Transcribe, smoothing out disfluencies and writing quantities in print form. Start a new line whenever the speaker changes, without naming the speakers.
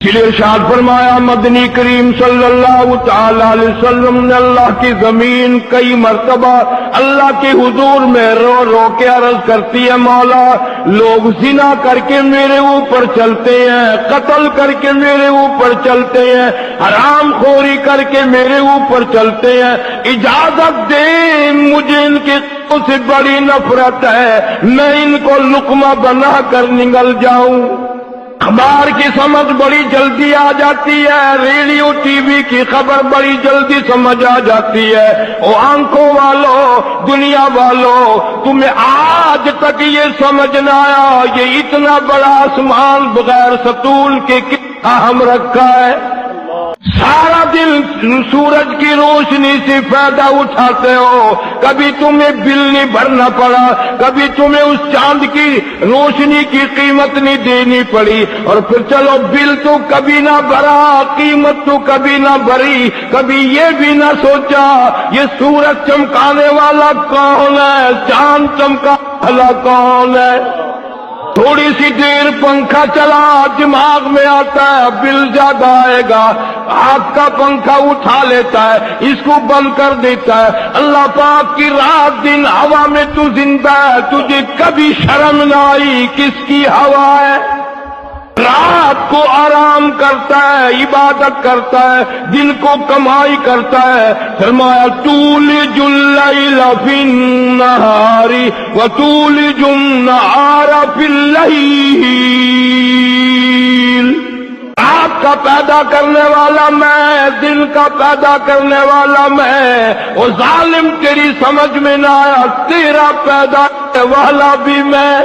چلے ارشاد فرمایا مدنی کریم صلی اللہ تعالی علیہ وسلم نے اللہ کی زمین کئی مرتبہ اللہ کے حضور میں رو رو کے عرض کرتی ہے، مولا لوگ زنا کر کے میرے اوپر چلتے ہیں، قتل کر کے میرے اوپر چلتے ہیں، حرام خوری کر کے میرے اوپر چلتے ہیں، اجازت دے مجھے ان کے سے بڑی نفرت ہے، میں ان کو لقمہ بنا کر نگل جاؤں۔ اخبار کی سمجھ بڑی جلدی آ جاتی ہے، ریڈیو ٹی وی کی خبر بڑی جلدی سمجھ آ جاتی ہے۔ او آنکھوں والو، دنیا والو، تمہیں آج تک یہ سمجھ نہ آیا یہ اتنا بڑا آسمان بغیر ستون کے کتنا اہم رکھا ہے۔ سارا دن سورج کی روشنی سے فائدہ اٹھاتے ہو، کبھی تمہیں بل نہیں بھرنا پڑا، کبھی تمہیں اس چاند کی روشنی کی قیمت نہیں دینی پڑی، اور پھر چلو بل تو کبھی نہ بھرا، قیمت تو کبھی نہ بھری، کبھی یہ بھی نہ سوچا یہ سورج چمکانے والا کون ہے، چاند چمکانے والا کون ہے۔ تھوڑی سی دیر پنکھا چلا دماغ میں آتا ہے بل زیادہ آئے گا، ہاتھ کا پنکھا اٹھا لیتا ہے، اس کو بند کر دیتا ہے۔ اللہ پاک کی رات دن ہوا میں تو زندہ ہے، تجھے کبھی شرم نہ آئی کس کی ہوا ہے؟ رات کو آرام کرتا ہے، عبادت کرتا ہے، دن کو کمائی کرتا ہے۔ فرمایا تولج اللیل فی النہار وتولج النہار فی اللیل، رات کا پیدا کرنے والا میں، دن کا پیدا کرنے والا میں۔ وہ ظالم تیری سمجھ میں نہ آیا، تیرا پیدا کرنے والا بھی میں۔